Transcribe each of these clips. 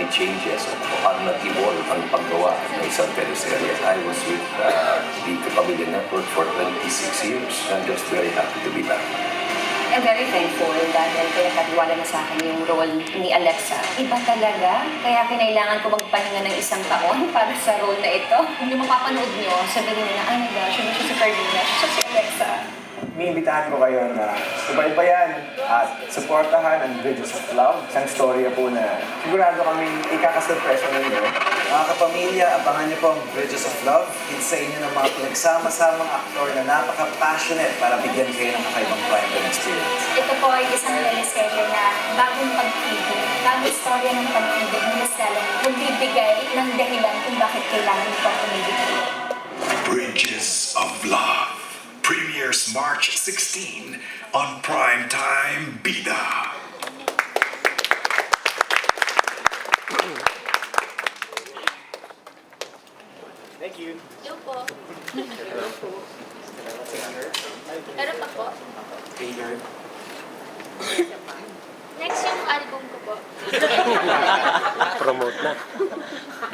may changes o paano nag-evolve ang paggawa ng isang teleserye. I was with the Kapamilya Network for 26 years. I'm just very happy to be back. I'm very thankful dahil kaya katiwala na sa akin yung role ni Alexa. Iba talaga. Kaya kinailangan ko magpahinga ng 1 taon para sa role na ito. Yung mapapanood nyo, sabihin nyo na, oh my gosh, siya si Carmina, siya si Alexa. Iniimbitahan ko kayo na subaybayan at suportahan ang Bridges of Love. Isang storya po na sigurado kaming ikakasurpresa ninyo. Mga kapamilya, abangan niyo po ang Bridges of Love. It's sa inyo ng mga pinagsama-samang aktor na napaka-passionate para bigyan kayo ng kakaibang primetime experience. Ito po ay isang teleserye na bagong pag-ibig, bagong storya ng pag-ibig ni Miss Ellen, magbibigay ng dahilan kung bakit kailangan itong umibig. Bridges of Love premieres March 16 on Primetime Bida. Thank you. Yo po. Meron pa po. Next yung album ko po. Promote na.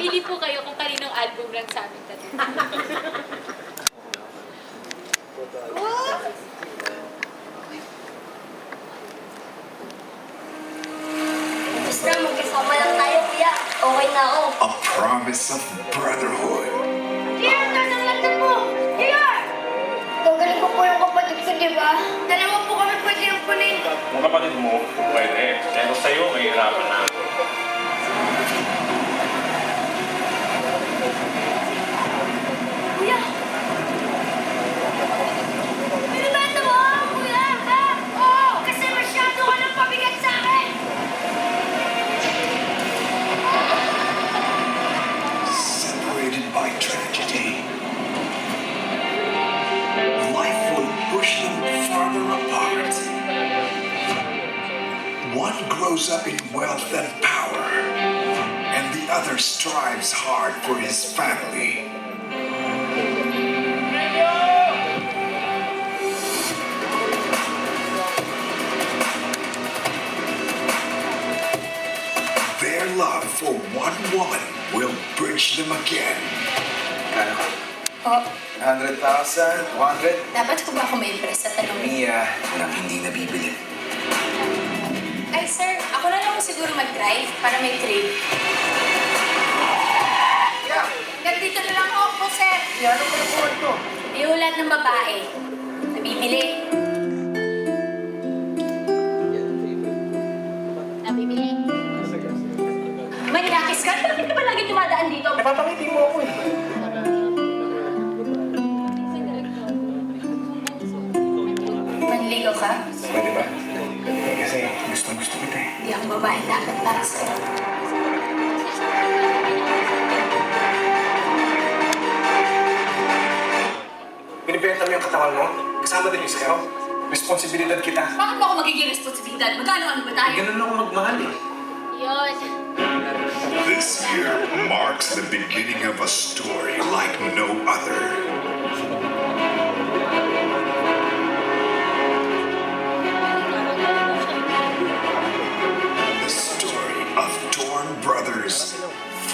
Pili po kayo kung kaninong album lang sa amin tatlo. Basta magkasama lang tayo, kuya. Okay na ako. A promise of brotherhood. Dear, tatanggatan mo! Dear! Gagaling ko po yung kapatid ko, di ba? Dalawa po kami pwede yung punin. Kung kapatid mo, pwede. Pero sa'yo, mahirapan na. Kuya! Binibenta mo ako, kuya! Ha? Oo! Kasi masyado ka ng pabigat sa akin! Separated by tragedy, life will push them farther apart. One grows up in wealth and power, and the other strives hard for his family. Their love for one woman will bridge them again. Kano ka? Oh, 100,000? 200? dapat ko ba ako ma-impress sa tanong niyo? Mia, walang hindi nabibili. Ay, sir, ako na lang siguro mag-drive para may trade. Yeah! Nandito na lang ako, sir. Yeah, ano pa na buwan to? Iulat ng babae. Nabibili. Nabibili. May nakis ka? Bakit ka ba lagi dumadaan dito? Napapangiti mo ako eh. Manligaw ka? Pwede ba? Kasi gusto kita eh. Di ako babae dapat para sa'yo. Pinipenta mo yung katawan mo? Kasama din yung sayo? Responsibilidad kita. Bakit mo ako magiging responsibilidad? Magkano ba tayo? Ganun ako magmahal eh. Yun. This year marks the beginning of a story like no other. The story of torn brothers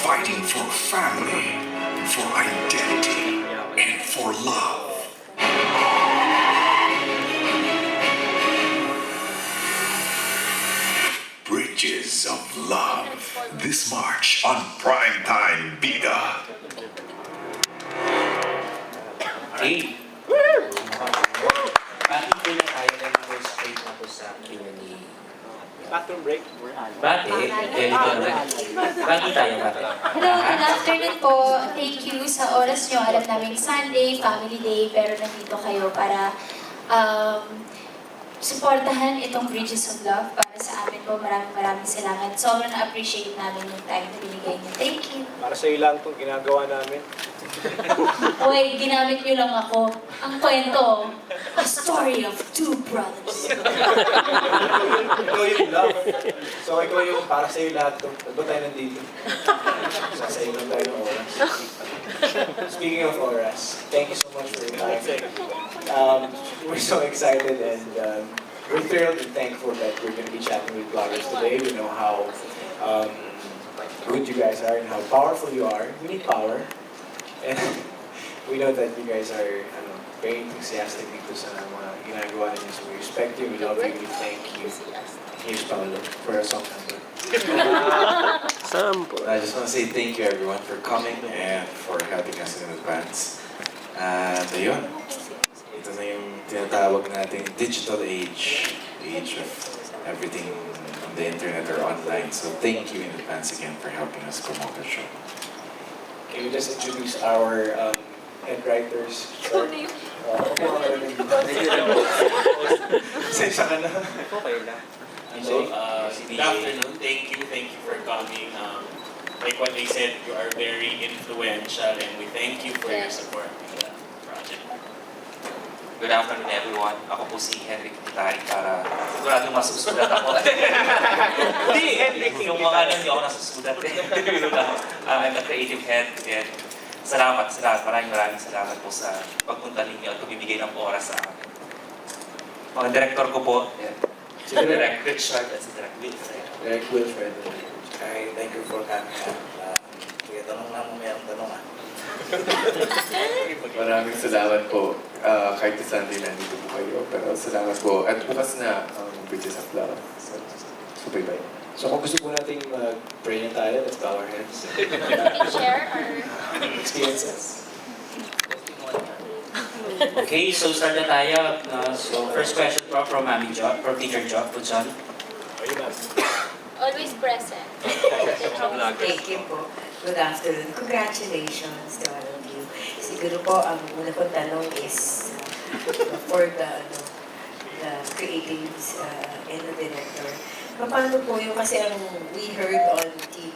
fighting for family, for identity, and for love. Bridges of Love. This March on Primetime Bida. Hey! Bakit po na tayo nag-go straight na po sa kanya ni... Bathroom break. Bakit? Eh, ito na. Bakit tayo? Bakit? Hello, good afternoon po. Thank you sa oras nyo. Alam namin Sunday, family day, pero nandito kayo para supportahan itong Bridges of Love para sa amin po. Maraming salamat. Sobrang na-appreciate namin yung time na binigay niyo. Thank you. Para sa'yo lang itong ginagawa namin. Uy, ginamit niyo lang ako. Ang kwento, a story of two brothers. Ikaw yung love. So ikaw yung para sa'yo lahat itong. Ba't tayo nandito? Sasa'yo lang tayo ng oras. Speaking of oras, thank you so much for your time. We're so excited and we're thrilled and thankful that we're going to be chatting with bloggers today. We know how good you guys are and how powerful you are. We need power. And we know that you guys are very enthusiastic dito sa mga ginagawa ninyo. So we respect you, we love you, we thank you. Here's Paolo for a song number. I just want to say thank you everyone for coming and for helping us in advance. At ayun, ito na yung tinatawag nating digital age, age of everything on the internet or online. So thank you in advance again for helping us promote the show. Can we just introduce our head writers? Sensya ka na. So, good afternoon. Thank you for coming. Like what they said, you are very influential and we thank you for your support in the project. Good afternoon everyone. Ako po si Henrik Kitari para siguradong masusulat ako. Hindi, Henrik! Yung mga ano, hindi ako nasusulat. I'm the creative head and salamat. Maraming salamat po sa pagpunta ninyo at pagbibigay ng oras sa akin. Mga director ko po, si Direct Richard at si Direct Wilfred. Direct Wilfred. Ay, thank you for coming. Sige, tanong lang mo mayroong tanong Maraming salamat po. Kahit sa Sunday nandito po kayo. Pero salamat po. At bukas na ang Bridges of Love. So bye-bye. So kung gusto po nating mag-pray na tayo, let's bow our heads. Share our Experiences. Okay, so start na tayo. So first question from Mami Jo, from Teacher Jo, po John. Are you ma'am? always present. Thank you po. Good afternoon. Congratulations to all of you. Siguro po, ang una kong tanong is for the creatives and the director. Paano po yung, kasi we heard on TV